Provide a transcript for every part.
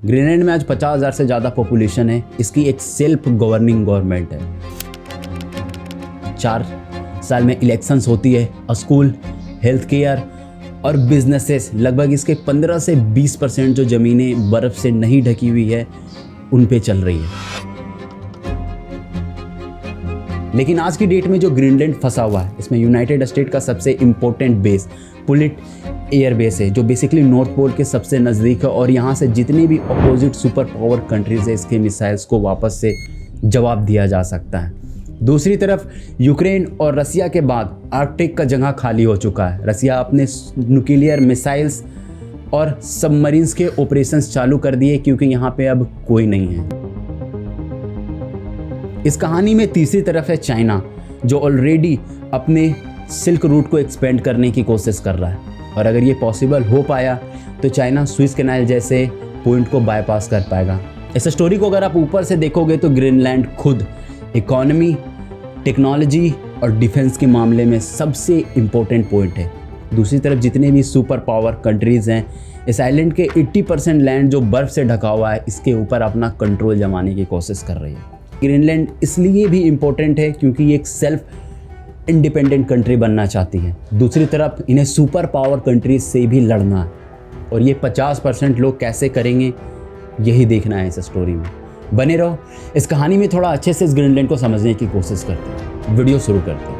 Greenland में आज 50,000 से ज़्यादा पॉपुलेशन है। इसकी एक सेल्फ गवर्निंग गवर्नमेंट है। 4 साल में इलेक्शंस होती है। स्कूल, हेल्थ केयर और बिजनेसेस, लगभग इसके 15 से 20% जो ज़मीनें बर्फ़ से नहीं ढकी हुई है उन पे चल रही है। लेकिन आज की डेट में जो ग्रीनलैंड फंसा हुआ है, इसमें यूनाइटेड स्टेट का सबसे इम्पोर्टेंट बेस पुलिट एयर बेस है, जो बेसिकली नॉर्थ पोल के सबसे नज़दीक है और यहाँ से जितनी भी अपोजिट सुपर पावर कंट्रीज़ है इसके मिसाइल्स को वापस से जवाब दिया जा सकता है। दूसरी तरफ यूक्रेन और रसिया के बाद आर्कटिक का जगह खाली हो चुका है। रसिया अपने न्यूक्लियर मिसाइल्स और सबमरीन्स के ऑपरेशंस चालू कर दिए क्योंकि यहाँ पे अब कोई नहीं है। इस कहानी में तीसरी तरफ है चाइना, जो ऑलरेडी अपने सिल्क रूट को एक्सपेंड करने की कोशिश कर रहा है और अगर ये पॉसिबल हो पाया तो चाइना स्विस कैनाल जैसे पॉइंट को बाईपास कर पाएगा। इस स्टोरी को अगर आप ऊपर से देखोगे तो ग्रीनलैंड खुद इकोनॉमी, टेक्नोलॉजी और डिफेंस के मामले में सबसे इम्पोर्टेंट पॉइंट है। दूसरी तरफ जितने भी सुपर पावर कंट्रीज़ हैं, इस आइलैंड के 80% लैंड जो बर्फ़ से ढका हुआ है इसके ऊपर अपना कंट्रोल जमाने की कोशिश कर रही है। ग्रीनलैंड इसलिए भी इम्पोर्टेंट है क्योंकि ये एक सेल्फ इंडिपेंडेंट कंट्री बनना चाहती है। दूसरी तरफ इन्हें सुपर पावर कंट्रीज से भी लड़ना है और ये 50% लोग कैसे करेंगे यही देखना है इस स्टोरी में। बने रहो, इस कहानी में थोड़ा अच्छे से इस ग्रीनलैंड को समझने की कोशिश करते हैं। वीडियो शुरू करते हैं।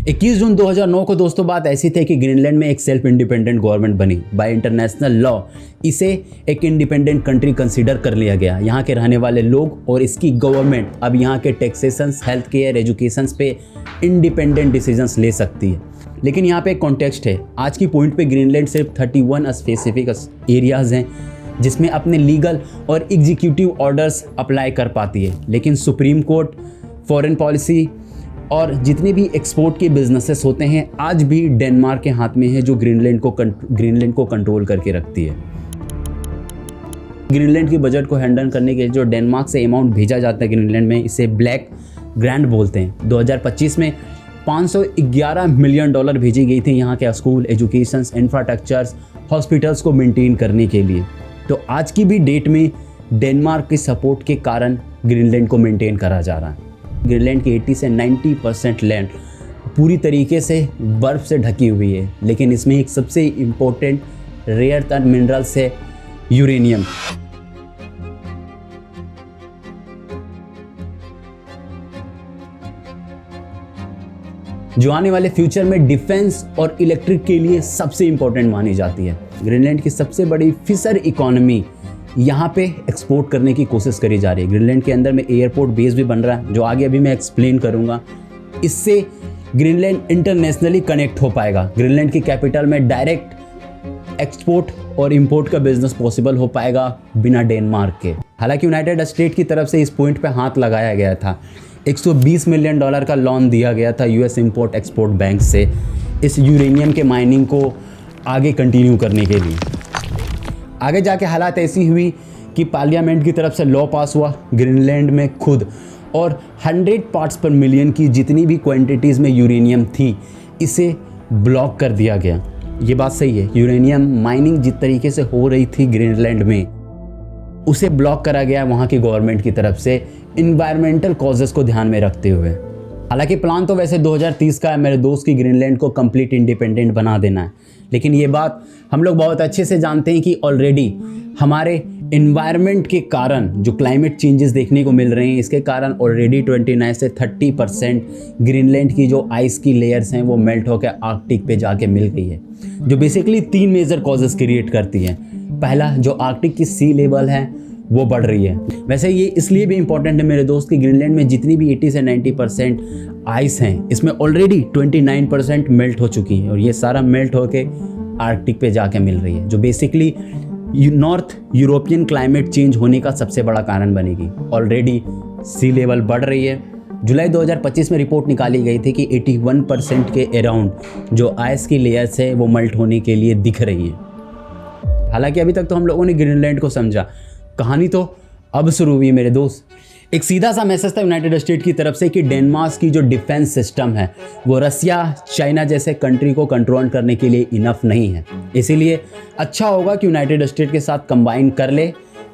21 जून 2009 को दोस्तों बात ऐसी थी कि ग्रीनलैंड में एक सेल्फ इंडिपेंडेंट गवर्नमेंट बनी। बाय इंटरनेशनल लॉ इसे एक इंडिपेंडेंट कंट्री कंसीडर कर लिया गया। यहाँ के रहने वाले लोग और इसकी गवर्नमेंट अब यहाँ के टैक्सेशंस, हेल्थ केयर, एजुकेशंस पे इंडिपेंडेंट डिसीजंस ले सकती है। लेकिन यहाँ पे एक कॉन्टेक्स्ट है। आज की पॉइंट पे ग्रीनलैंड सिर्फ 31 स्पेसिफिक एरियाज़ हैं जिसमें अपने लीगल और एग्जीक्यूटिव ऑर्डर्स अप्लाई कर पाती है। लेकिन सुप्रीम कोर्ट, फॉरेन पॉलिसी और जितने भी एक्सपोर्ट के बिजनेसेस होते हैं आज भी डेनमार्क के हाथ में है, जो ग्रीनलैंड को कंट्रोल करके रखती है। ग्रीनलैंड के बजट को हैंडल करने के लिए जो डेनमार्क से अमाउंट भेजा जाता है ग्रीनलैंड में, इसे ब्लैक ग्रांट बोलते हैं। 2025 में $511 मिलियन भेजी गई थी यहाँ के स्कूल, एजुकेशन, इंफ्रास्ट्रक्चर्स, हॉस्पिटल्स को मेंटेन करने के लिए। तो आज की भी डेट में डेनमार्क के सपोर्ट के कारण ग्रीनलैंड को मेंटेन करा जा रहा है। ग्रीनलैंड की 80 से 90% लैंड पूरी तरीके से बर्फ़ से ढकी हुई है, लेकिन इसमें एक सबसे इम्पोर्टेंट रेयर अर्थ मिनरल्स है यूरेनियम। जो आने वाले फ्यूचर में डिफेंस और इलेक्ट्रिक के लिए सबसे इम्पोर्टेंट मानी जाती है। ग्रीनलैंड की सबसे बड़ी फिशर इकोनॉमी यहाँ पे एक्सपोर्ट करने की कोशिश करी जा रही है। ग्रीनलैंड के अंदर में एयरपोर्ट बेस भी बन रहा है, जो आगे अभी मैं एक्सप्लेन करूँगा। इससे ग्रीनलैंड इंटरनेशनली कनेक्ट हो पाएगा। ग्रीनलैंड की कैपिटल में डायरेक्ट एक्सपोर्ट और इंपोर्ट का बिजनेस पॉसिबल हो पाएगा बिना डेनमार्क के। हालांकि यूनाइटेड स्टेट की तरफ से इस पॉइंट पे हाथ लगाया गया था। $120 मिलियन का लोन दिया गया था यूएस इंपोर्ट एक्सपोर्ट बैंक से इस यूरेनियम के माइनिंग को आगे कंटिन्यू करने के लिए। आगे जाके हालात ऐसी हुई कि पार्लियामेंट की तरफ से लॉ पास हुआ ग्रीनलैंड में खुद, और 100 पार्ट्स पर मिलियन की जितनी भी क्वांटिटीज़ में यूरेनियम थी इसे ब्लॉक कर दिया गया। ये बात सही है, यूरेनियम माइनिंग जिस तरीके से हो रही थी ग्रीनलैंड में उसे ब्लॉक करा गया वहाँ की गवर्नमेंट की तरफ से, इन्वायरमेंटल कॉजेज़ को ध्यान में रखते हुए। हालांकि प्लान तो वैसे 2030 का है मेरे दोस्त की ग्रीनलैंड को कंप्लीट इंडिपेंडेंट बना देना है, लेकिन ये बात हम लोग बहुत अच्छे से जानते हैं कि ऑलरेडी हमारे इन्वायरमेंट के कारण जो क्लाइमेट चेंजेस देखने को मिल रहे हैं, इसके कारण ऑलरेडी 29 से 30% ग्रीनलैंड की जो आइस की लेयर्स हैं वो मेल्ट होकर आर्कटिक पे जाके मिल गई है, जो बेसिकली 3 मेजर कॉजेज़ क्रिएट करती हैं। पहला, जो आर्कटिक की सी लेवल है वो बढ़ रही है। वैसे ये इसलिए भी इम्पोर्टेंट है मेरे दोस्त कि ग्रीनलैंड में जितनी भी 80 से 90% आइस हैं इसमें ऑलरेडी 29% मेल्ट हो चुकी है और ये सारा मेल्ट होके आर्कटिक पे जाके मिल रही है, जो basically north European climate change होने का सबसे बड़ा कारण बनेगी। ऑलरेडी सी लेवल बढ़ रही है। जुलाई 2025 में रिपोर्ट निकाली गई थी कि 81% के अराउंड जो आइस की लेयर्स है वो मेल्ट होने के लिए दिख रही है। हालांकि अभी तक तो हम लोगों ने ग्रीनलैंड को समझा, कहानी तो अब शुरू हुई मेरे दोस्त। एक सीधा सा मैसेज था यूनाइटेड स्टेट की तरफ से कि डेनमार्क की जो डिफेंस सिस्टम है वो रसिया, चाइना जैसे कंट्री को कंट्रोल करने के लिए इनफ नहीं है। इसीलिए अच्छा होगा कि यूनाइटेड स्टेट के साथ कंबाइन कर ले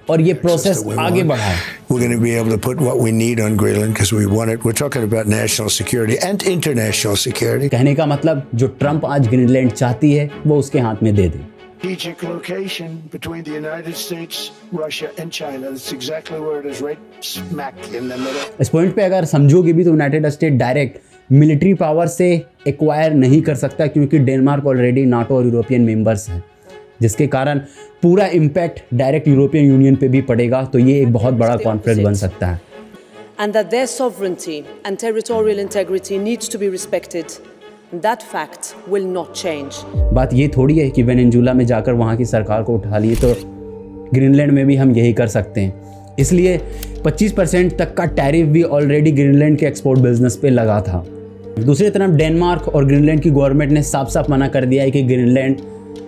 और ये प्रोसेस आगे बढ़ाए। We're going to be able to put what we need on Greenland because we want it. We're talking about national security and international security. कहने का मतलब जो ट्रम्प आज ग्रीनलैंड चाहती है वो उसके हाथ में दे दे। Strategic location between the United States, Russia and China. That's exactly where it is, right smack in the middle. इस पॉइंट पे अगर समझोगे भी तो United state direct military power से एक्वायर नहीं कर सकता क्योंकि डेनमार्क ऑलरेडी नाटो और यूरोपियन मेंबर्स हैं, जिसके कारण पूरा इम्पैक्ट डायरेक्ट यूरोपियन यूनियन पे भी पड़ेगा। तो ये एक बहुत बड़ा कॉन्फ्लिक्ट बन सकता है। And that their sovereignty and territorial integrity needs to be respected. That fact will not change. बात ये थोड़ी है कि वेनेजुएला में जाकर वहाँ की सरकार को उठा लिए तो ग्रीनलैंड में भी हम यही कर सकते हैं। इसलिए 25% तक का टैरिफ भी ऑलरेडी ग्रीनलैंड के एक्सपोर्ट बिजनेस पे लगा था। दूसरी तरफ डेनमार्क और ग्रीनलैंड की गवर्नमेंट ने साफ साफ मना कर दिया है कि Greenland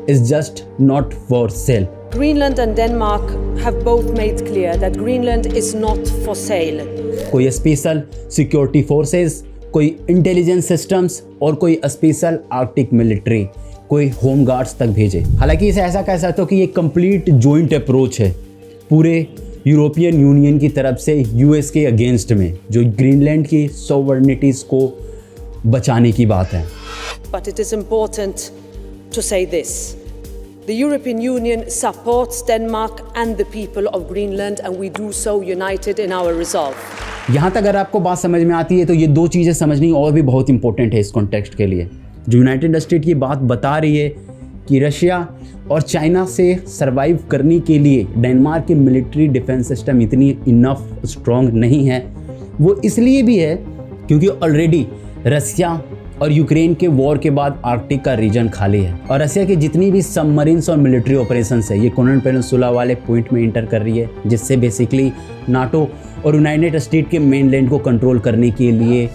is just not for sale. Greenland and Denmark have both made clear that Greenland is not for sale. कोई स्पेशल सिक्योरिटी फोर्सेस, कोई इंटेलिजेंस सिस्टम्स और कोई स्पेशल आर्कटिक मिलिट्री, कोई होम गार्ड्स तक भेजे। हालांकि इसे ऐसा कह सकते हो कि ये कंप्लीट जॉइंट अप्रोच है पूरे यूरोपियन यूनियन की तरफ से यूएस के अगेंस्ट में, जो ग्रीनलैंड की सॉवरेनिटीज को बचाने की बात है। But it is important to say this. The European Union supports Denmark and the people of Greenland, and we do so united in our resolve. यहाँ तक अगर आपको बात समझ में आती है तो ये दो चीज़ें समझनी और भी बहुत इंपॉर्टेंट है इस कॉन्टेक्स्ट के लिए। जो यूनाइटेड स्टेट ये बात बता रही है कि रशिया और चाइना से सरवाइव करने के लिए डेनमार्क की मिलिट्री डिफेंस सिस्टम इतनी इनफ स्ट्रॉन्ग नहीं है, वो इसलिए भी है क्योंकि ऑलरेडी रसिया और यूक्रेन के वॉर के बाद आर्कटिक का रीजन खाली है और रसिया की जितनी भी सबमरीन्स और मिलिट्री ऑपरेशंस है ये कोरल पेनिनसुला वाले पॉइंट में इंटर कर रही है, जिससे बेसिकली नाटो और यूनाइटेड स्टेट के मेनलैंड को कंट्रोल करने के लिए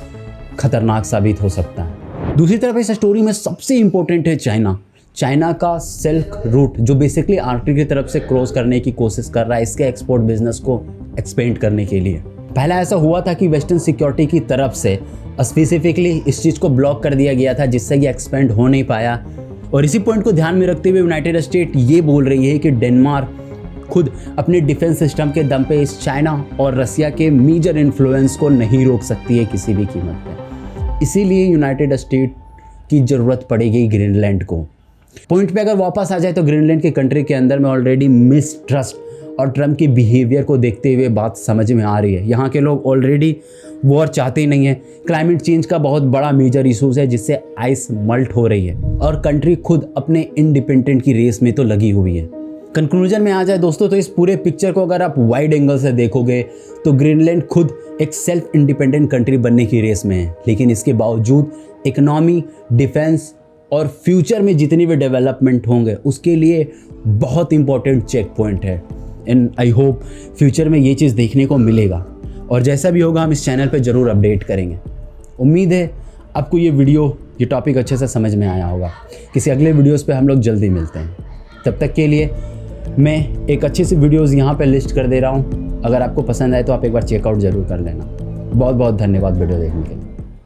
खतरनाक साबित हो सकता है। दूसरी तरफ इस स्टोरी में सबसे इंपॉर्टेंट है चाइना का सिल्क रूट, जो बेसिकली आर्कटिक की तरफ से क्रॉस करने की कोशिश कर रहा है इसके एक्सपोर्ट बिजनेस को एक्सपेंड करने के लिए। पहला ऐसा हुआ था कि वेस्टर्न सिक्योरिटी की तरफ से स्पेसिफिकली इस चीज़ को ब्लॉक कर दिया गया था, जिससे ये एक्सपेंड हो नहीं पाया। और इसी पॉइंट को ध्यान में रखते हुए यूनाइटेड स्टेट ये बोल रही है कि डेनमार्क खुद अपने डिफेंस सिस्टम के दम पे इस चाइना और रसिया के मेजर इन्फ्लुएंस को नहीं रोक सकती है किसी भी कीमत पे। इसीलिए यूनाइटेड स्टेट की ज़रूरत पड़ेगी ग्रीनलैंड को। पॉइंट पे अगर वापस आ जाए तो ग्रीनलैंड के कंट्री के अंदर में ऑलरेडी मिसट्रस्ट और ट्रम्प की बिहेवियर को देखते हुए बात समझ में आ रही है। यहाँ के लोग ऑलरेडी वॉर चाहते ही नहीं है। क्लाइमेट चेंज का बहुत बड़ा मेजर इशूज़ है जिससे आइस मल्ट हो रही है और कंट्री खुद अपने इंडिपेंडेंट की रेस में तो लगी हुई है। कंक्लूजन में आ जाए दोस्तों तो इस पूरे पिक्चर को अगर आप वाइड एंगल से देखोगे तो ग्रीनलैंड खुद एक सेल्फ इंडिपेंडेंट कंट्री बनने की रेस में है, लेकिन इसके बावजूद इकोनॉमी, डिफेंस और फ्यूचर में जितनी भी डेवलपमेंट होंगे उसके लिए बहुत इंपॉर्टेंट चेक पॉइंट है। एंड आई होप फ्यूचर में ये चीज़ देखने को मिलेगा और जैसा भी होगा हम इस चैनल पे ज़रूर अपडेट करेंगे। उम्मीद है आपको ये टॉपिक अच्छे से समझ में आया होगा। किसी अगले वीडियोस पे हम लोग जल्दी मिलते हैं। तब तक के लिए मैं एक अच्छी सी वीडियोस यहाँ पे लिस्ट कर दे रहा हूँ। अगर आपको पसंद आए तो आप एक बार चेकआउट ज़रूर कर लेना। बहुत बहुत धन्यवाद वीडियो देखने के लिए।